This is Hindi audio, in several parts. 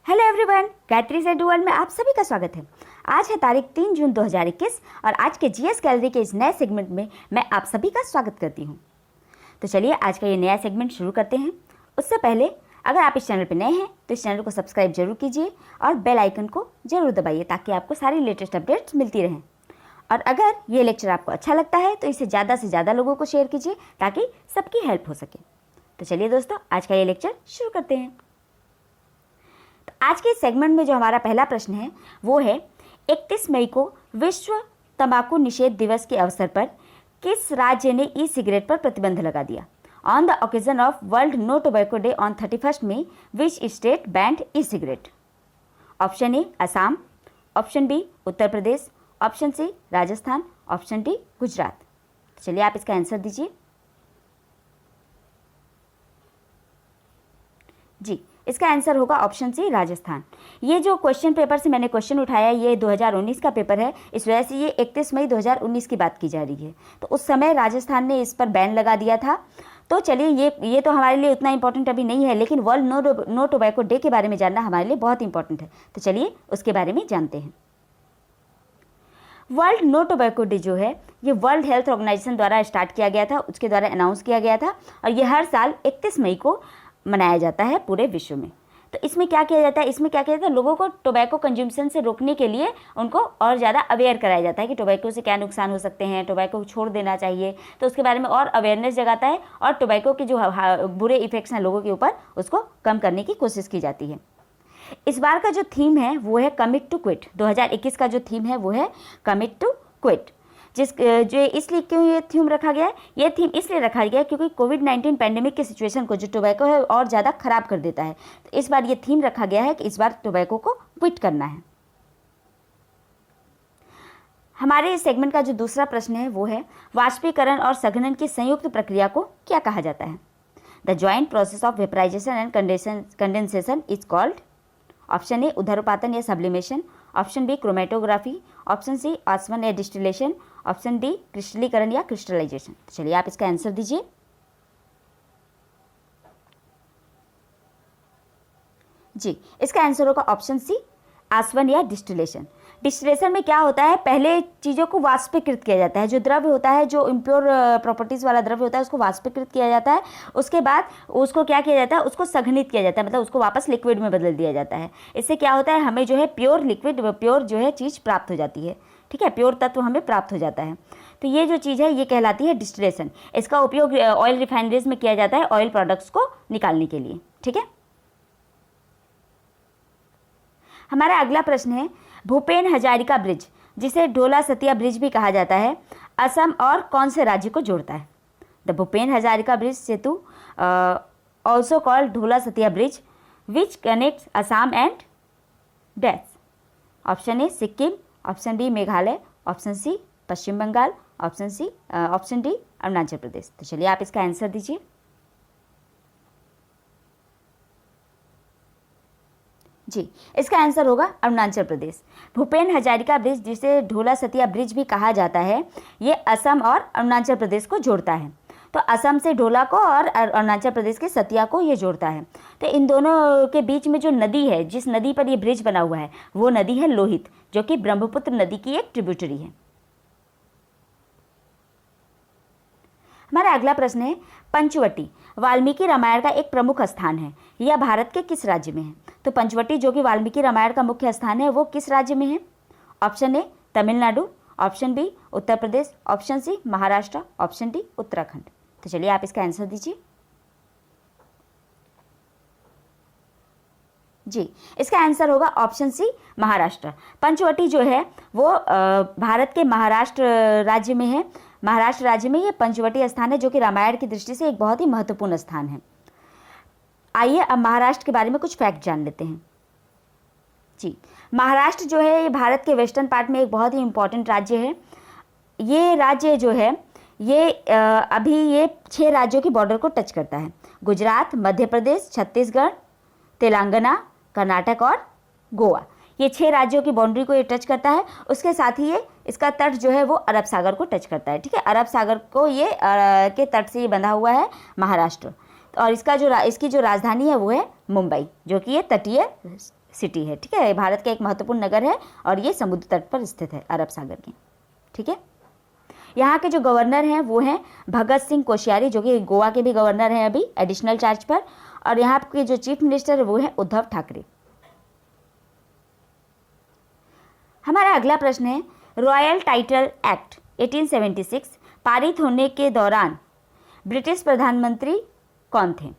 हेलो एवरीवन, गायत्री से डुअल में आप सभी का स्वागत है। आज है तारीख 3 जून 2021 और आज के जीएस गैलरी के इस नए सेगमेंट में मैं आप सभी का स्वागत करती हूं। तो चलिए आज का ये नया सेगमेंट शुरू करते हैं। उससे पहले अगर आप इस चैनल पर नए हैं तो इस चैनल को सब्सक्राइब जरूर कीजिए और बेल आइकन को जरूर दबाइए ताकि आपको सारी लेटेस्ट अपडेट्स मिलती रहें। और अगर ये लेक्चर आपको अच्छा लगता है तो इसे ज़्यादा से ज़्यादा लोगों को शेयर कीजिए ताकि सबकी हेल्प हो सके। तो चलिए दोस्तों, आज का ये लेक्चर शुरू करते हैं। आज के सेगमेंट में जो हमारा पहला प्रश्न है वो है 31 मई को विश्व तंबाकू निषेध दिवस के अवसर पर किस राज्य ने ई सिगरेट पर प्रतिबंध लगा दिया? On the occasion of world no tobacco day on 31 मई which state banned E cigarette? Option A Assam, option B Uttar Pradesh, option C Rajasthan, option D Gujarat. तो चलिए आप इसका आंसर दीजिए। जी, इसका आंसर होगा ऑप्शन सी राजस्थान। ये जो क्वेश्चन पेपर से मैंने क्वेश्चन उठाया ये 2019 का पेपर है, इस वजह से ये 31 मई 2019 की बात की जा रही है। तो उस समय राजस्थान ने इस पर बैन लगा दिया था। तो चलिए ये तो हमारे लिए उतना इंपॉर्टेंट अभी नहीं है, लेकिन वर्ल्ड नो टोबैको डे के बारे में जानना हमारे लिए बहुत इंपॉर्टेंट है। तो चलिए उसके बारे में जानते हैं। वर्ल्ड नो टोबैको डे जो है ये वर्ल्ड हेल्थ ऑर्गेनाइजेशन द्वारा स्टार्ट किया गया था, उसके द्वारा अनाउंस किया गया था और ये हर साल 31 मई को मनाया जाता है पूरे विश्व में। तो इसमें क्या किया जाता है, लोगों को टोबैको कंज्यूमशन से रोकने के लिए उनको और ज़्यादा अवेयर कराया जाता है कि टोबैको से क्या नुकसान हो सकते हैं, टोबैको को छोड़ देना चाहिए। तो उसके बारे में और अवेयरनेस जगाता है और टोबैको के जो बुरे इफेक्ट्स हैं लोगों के ऊपर उसको कम करने की कोशिश की जाती है। इस बार का जो थीम है वो है कमिट टू क्विट। 2021 का जो थीम है वो है कमिट टू क्विट। इसलिए क्यों ये थीम रखा गया है? ये थीम इसलिए रखा गया है क्योंकि कोविड-19 पैंडेमिक की सिचुएशन को जो टोबैको है और ज़्यादा ख़राब कर देता है। तो इस बार ये थीम रखा गया है कि इस बार टोबैको को क्विट करना है। हमारे इस सेगमेंट का जो दूसरा प्रश्न है वो है वाष्पीकरण और संघनन की संयुक्त प्रक्रिया को क्या कहा जाता है? The joint process of vaporisation and condensation is called. Option A ऊर्ध्वपातन या sublimation, option B chromatography, option C आसवन या डिस्टिलेशन, ऑप्शन डी क्रिस्टलीकरण या क्रिस्टलाइजेशन। तो चलिए आप इसका आंसर दीजिए। जी, इसका आंसर होगा ऑप्शन सी आसवन या डिस्टिलेशन। डिस्टिलेशन में क्या होता है, पहले चीज़ों को वाष्पीकृत किया जाता है। जो द्रव्य होता है, जो इम्प्योर प्रॉपर्टीज़ वाला द्रव्य होता है उसको वाष्पीकृत किया जाता है। उसके बाद उसको क्या किया जाता है, उसको संघनित किया जाता है, मतलब उसको वापस लिक्विड में बदल दिया जाता है। इससे क्या होता है, हमें जो है प्योर लिक्विड, प्योर जो है चीज़ प्राप्त हो जाती है। ठीक है, प्योर तत्व हमें प्राप्त हो जाता है। तो ये जो चीज़ है ये कहलाती है डिस्टिलेशन। इसका उपयोग ऑयल रिफाइनरीज में किया जाता है ऑयल प्रोडक्ट्स को निकालने के लिए। ठीक है, हमारा अगला प्रश्न है भूपेन हजारिका ब्रिज, जिसे ढोला सतिया ब्रिज भी कहा जाता है, असम और कौन से राज्य को जोड़ता है? The Bhupen Hazarika bridge Setu also called Dhola Sadiya bridge which connects Assam and dash. Option A Sikkim, option B Meghalaya, option C Paschim Bengal, option D Arunachal Pradesh. तो चलिए आप इसका आंसर दीजिए। जी, इसका आंसर होगा अरुणाचल प्रदेश। भूपेन हजारिका ब्रिज, जिसे ढोला सतिया ब्रिज भी कहा जाता है, ये असम और अरुणाचल प्रदेश को जोड़ता है। तो असम से ढोला को और अरुणाचल प्रदेश के सतिया को ये जोड़ता है। तो इन दोनों के बीच में जो नदी है, जिस नदी पर ये ब्रिज बना हुआ है वो नदी है लोहित, जो कि ब्रह्मपुत्र नदी की एक ट्रिब्यूटरी है। हमारा अगला प्रश्न है पंचवटी वाल्मीकि रामायण का एक प्रमुख स्थान है, यह भारत के किस राज्य में है? तो पंचवटी जो कि वाल्मीकि रामायण का मुख्य स्थान है वो किस राज्य में है? Option A Tamil Nadu, option B Uttar Pradesh, option C Maharashtra, option D Uttarakhand. तो चलिए आप इसका आंसर दीजिए। जी, इसका आंसर होगा ऑप्शन सी महाराष्ट्र। पंचवटी जो है वो भारत के महाराष्ट्र राज्य में है। महाराष्ट्र राज्य में ये पंचवटी स्थान है जो कि रामायण की दृष्टि से एक बहुत ही महत्वपूर्ण स्थान है। आइए अब महाराष्ट्र के बारे में कुछ फैक्ट जान लेते हैं। जी, महाराष्ट्र जो है ये भारत के वेस्टर्न पार्ट में एक बहुत ही इम्पॉर्टेंट राज्य है। ये राज्य जो है ये अभी ये 6 राज्यों की बॉर्डर को टच करता है। गुजरात, मध्य प्रदेश, छत्तीसगढ़, तेलंगाना, कर्नाटक और गोवा, ये 6 राज्यों की बाउंड्री को ये टच करता है। उसके साथ ही ये इसका तट जो है वो अरब सागर को टच करता है। ठीक है, अरब सागर को ये के तट से ये बंधा हुआ है महाराष्ट्र। और इसकी जो राजधानी है वो है मुंबई, जो कि ये तटीय सिटी है, ठीक है। भारत का एक महत्वपूर्ण नगर है और ये समुद्र तट पर स्थित है, अरब सागर के, ठीक है। यहाँ के जो गवर्नर हैं वो हैं भगत सिंह कोश्यारी, जो कि गोवा के भी गवर्नर हैं अभी एडिशनल चार्ज पर, और यहाँ के जो चीफ मिनिस्टर है वो हैं उद्धव ठाकरे। हमारा अगला प्रश्न है, रॉयल टाइटल एक्ट 1876 पारित होने के दौरान ब्रिटिश प्रधानमंत्री कौन थे?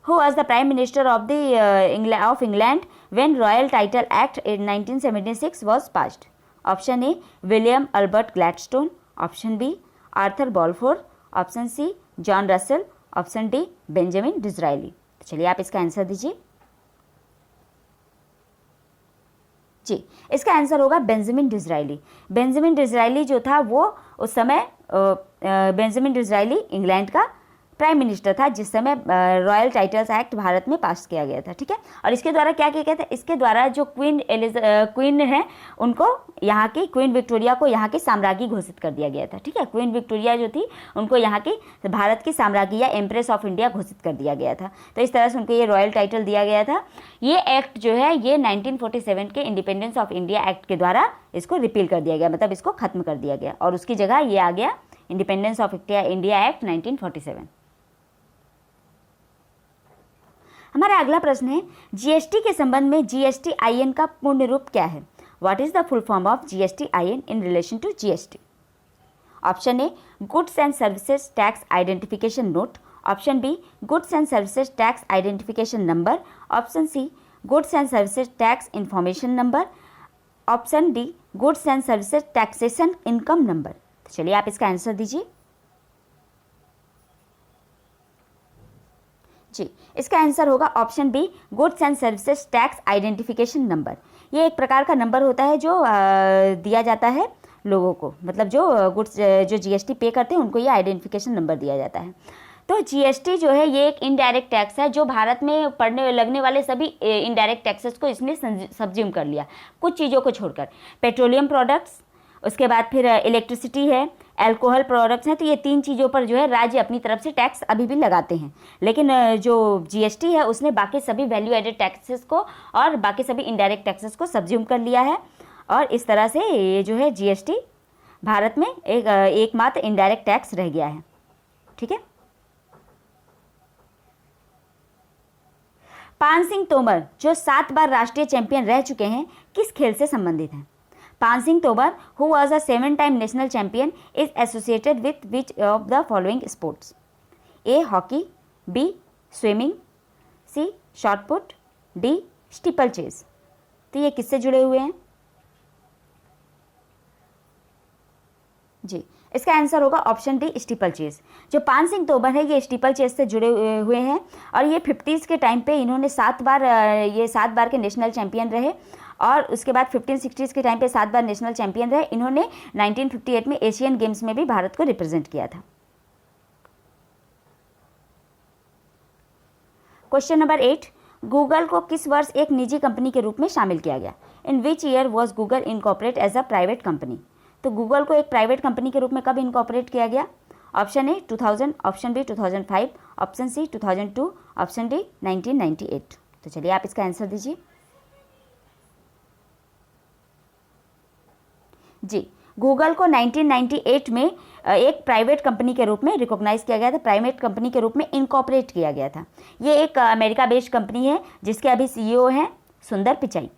Who was the Prime Minister of England when Royal Title Act in 1976 was passed? Option A, William Albert Gladstone. Option B, Arthur Balfour. Option C, John Russell. Option D, Benjamin Disraeli. तो चलिए आप इसका आंसर दीजिए। जी, इसका आंसर होगा बेंजामिन डिज़राइली। बेंजामिन डिज़राइली जो था वो उस समय बेंजामिन डिज़राइली इंग्लैंड का प्राइम मिनिस्टर था जिस समय रॉयल टाइटल्स एक्ट भारत में पास किया गया था, ठीक है। और इसके द्वारा क्या किया गया था, इसके द्वारा जो क्वीन है उनको, यहाँ की क्वीन विक्टोरिया को यहाँ की साम्राज्ञी घोषित कर दिया गया था, ठीक है। क्वीन विक्टोरिया जो थी उनको यहाँ की भारत की साम्राज्ञी या एम्प्रेस ऑफ इंडिया घोषित कर दिया गया था। तो इस तरह से उनको ये रॉयल टाइटल दिया गया था। ये एक्ट जो है ये 1947 के इंडिपेंडेंस ऑफ इंडिया एक्ट के द्वारा इसको रिपील कर दिया गया, मतलब इसको खत्म कर दिया गया और उसकी जगह ये आ गया इंडिपेंडेंस ऑफ इंडिया एक्ट 1947। हमारा अगला प्रश्न है, जीएसटी के संबंध में GSTIN का पूर्ण रूप क्या है? What is the full form of GSTIN in relation to GST? Option A, goods and services tax identification note. Option B, goods and services tax identification number. Option C, goods and services tax information number. Option D, goods and services taxation income number. तो चलिए आप इसका आंसर दीजिए। जी, इसका आंसर होगा option B, goods and services tax identification number. ये एक प्रकार का नंबर होता है जो दिया जाता है लोगों को, मतलब जो गुड्स जो GST पे करते हैं उनको ये आइडेंटिफिकेशन नंबर दिया जाता है। तो GST जो है ये एक इनडायरेक्ट टैक्स है जो भारत में लगने वाले सभी इनडायरेक्ट टैक्सेस को इसने सब्ज्यूम कर लिया, कुछ चीज़ों को छोड़कर। पेट्रोलियम प्रोडक्ट्स, उसके बाद फिर इलेक्ट्रिसिटी है, अल्कोहल प्रोडक्ट्स हैं, तो ये 3 चीज़ों पर जो है राज्य अपनी तरफ से टैक्स अभी भी लगाते हैं। लेकिन जो GST है उसने बाकी सभी वैल्यू एडेड टैक्सेस को और बाकी सभी इनडायरेक्ट टैक्सेस को सब्ज्यूम कर लिया है और इस तरह से ये जो है GST भारत में एकमात्र इनडायरेक्ट टैक्स रह गया है, ठीक है। पान सिंह तोमर जो 7 बार राष्ट्रीय चैंपियन रह चुके हैं किस खेल से संबंधित हैं? पान Singh Tomar, who was a 7-time national champion, is associated with which of the following sports? A. Hockey, B. Swimming, C. Shot put, D. Steeplechase। तो ये किससे जुड़े हुए हैं? जी, इसका आंसर होगा ऑप्शन डी, स्टीपल चेस। जो पान सिंह तोमर है ये स्टीपल चेस से जुड़े हुए हैं और ये 50s के टाइम पे इन्होंने 7 बार के नेशनल चैंपियन रहे और उसके बाद 1560s के टाइम पे 7 बार नेशनल चैंपियन रहे। इन्होंने 1958 में एशियन गेम्स में भी भारत को रिप्रेजेंट किया था। क्वेश्चन नंबर 8, गूगल को किस वर्ष एक निजी कंपनी के रूप में शामिल किया गया? In which year was Google incorporate as a private company? तो गूगल को एक प्राइवेट कंपनी के रूप में कब इनकॉर्पोरेट किया गया? Option A 2000, option B 2005, option C 2002, option D 1998। तो चलिए आप इसका आंसर दीजिए। जी, गूगल को 1998 में एक प्राइवेट कंपनी के रूप में रिकॉग्नाइज किया गया था, प्राइवेट कंपनी के रूप में इनकॉर्पोरेट किया गया था। ये एक अमेरिका बेस्ड कंपनी है जिसके अभी CEO हैं सुंदर पिचाई।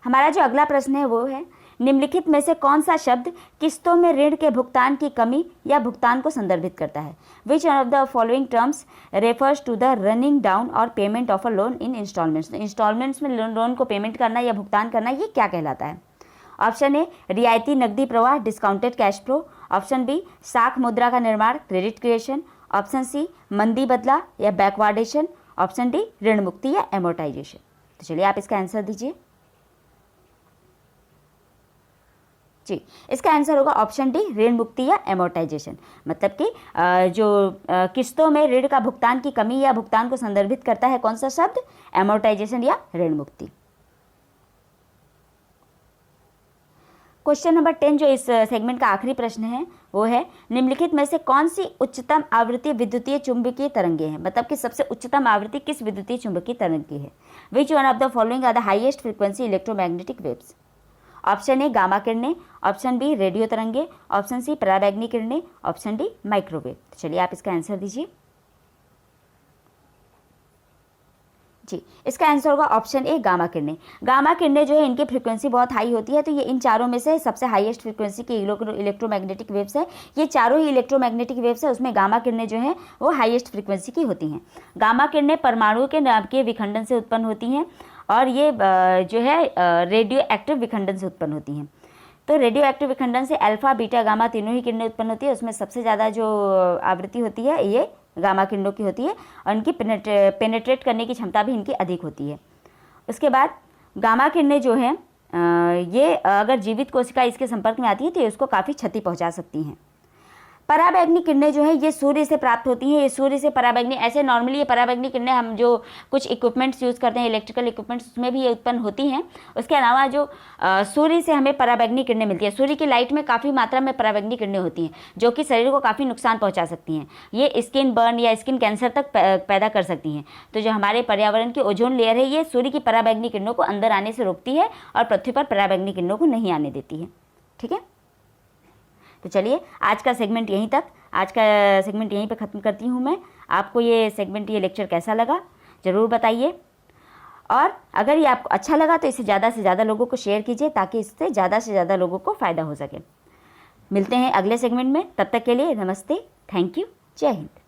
हमारा जो अगला प्रश्न है वो है, निम्नलिखित में से कौन सा शब्द किस्तों में ऋण के भुगतान की कमी या भुगतान को संदर्भित करता है? Which of the following terms refers to the running down और payment of a loan in installments? Installments में लोन को पेमेंट करना या भुगतान करना ये क्या कहलाता है? ऑप्शन ए रियायती नकदी प्रवाह, discounted cash flow. Option B साख मुद्रा का निर्माण, क्रेडिट क्रिएशन। ऑप्शन सी मंदी बदला या बैकवार्डेशन। ऑप्शन डी ऋण मुक्ति या एमोर्टाइजेशन। तो चलिए आप इसका आंसर दीजिए। जी, इसका आंसर होगा ऑप्शन डी ऋण मुक्ति या एमोर्टाइजेशन। मतलब कि जो किस्तों में ऋण का भुगतान की कमी या भुगतान को संदर्भित करता है कौन सा शब्द? एमोर्टाइजेशन या ऋण मुक्ति। क्वेश्चन नंबर 10 जो इस सेगमेंट का आखिरी प्रश्न है वो है, निम्नलिखित में से कौन सी उच्चतम आवृत्ति विद्युतीय चुंबकीय तरंगे है, मतलब कि सबसे उच्चतम आवृत्ति किस विद्युतीय चुंबकीय तरंग की है। Which one of the following are the highest frequency electromagnetic waves. Option A gamma किरणें, ऑप्शन बी रेडियो तरंगे, ऑप्शन सी पराबैंगनी किरणें, ऑप्शन डी माइक्रोवेव। चलिए आप इसका आंसर दीजिए। जी, इसका आंसर होगा ऑप्शन ए गामा किरणें। गामा किरणें जो है इनकी फ्रीक्वेंसी बहुत हाई होती है, तो ये इन चारों में से सबसे हाईएस्ट फ्रीक्वेंसी की इलेक्ट्रोमैग्नेटिक वेव्स है। ये चारों ही इलेक्ट्रोमैग्नेटिक वेव्स है, उसमें गामा किरणें जो है वो हाईएस्ट फ्रीक्वेंसी की होती हैं। गामा किरणें परमाणु के नाभिकीय विखंडन से उत्पन्न होती हैं और ये जो है रेडियो एक्टिव विखंडन से उत्पन्न होती हैं। तो रेडियो एक्टिव विखंडन से अल्फा बीटा गामा तीनों ही किरणें उत्पन्न होती है। उसमें सबसे ज़्यादा जो आवृत्ति होती है ये गामा किरणों की होती है और इनकी पेनेट्रेट करने की क्षमता भी इनकी अधिक होती है। उसके बाद गामा किरणें जो है ये अगर जीवित कोशिका इसके संपर्क में आती है तो ये उसको काफ़ी क्षति पहुंचा सकती हैं। पराबैंगनी किरणें जो है ये सूर्य से प्राप्त होती हैं। ये सूर्य से पराबैंगनी, ऐसे नॉर्मली ये पराबैंगनी किरणें हम जो कुछ इक्विपमेंट्स यूज़ करते हैं, इलेक्ट्रिकल इक्विपमेंट्स, उसमें भी ये उत्पन्न होती हैं। उसके अलावा जो सूर्य से हमें पराबैंगनी किरणें मिलती है, सूर्य की लाइट में काफ़ी मात्रा में पराबैंगनी किरणें होती हैं जो कि शरीर को काफ़ी नुकसान पहुँचा सकती हैं। ये स्किन बर्न या स्किन कैंसर तक पैदा कर सकती हैं। तो जो हमारे पर्यावरण की ओजोन लेयर है ये सूर्य की पराबैंगनी किरणों को अंदर आने से रोकती है और पृथ्वी पर पराबैंगनी किरणों को नहीं आने देती है। ठीक है, तो चलिए आज का सेगमेंट यहीं पे ख़त्म करती हूँ मैं। आपको ये सेगमेंट, ये लेक्चर कैसा लगा ज़रूर बताइए, और अगर ये आपको अच्छा लगा तो इसे ज़्यादा से ज़्यादा लोगों को शेयर कीजिए ताकि इससे ज़्यादा से ज़्यादा लोगों को फ़ायदा हो सके। मिलते हैं अगले सेगमेंट में, तब तक के लिए नमस्ते, थैंक यू, जय हिंद।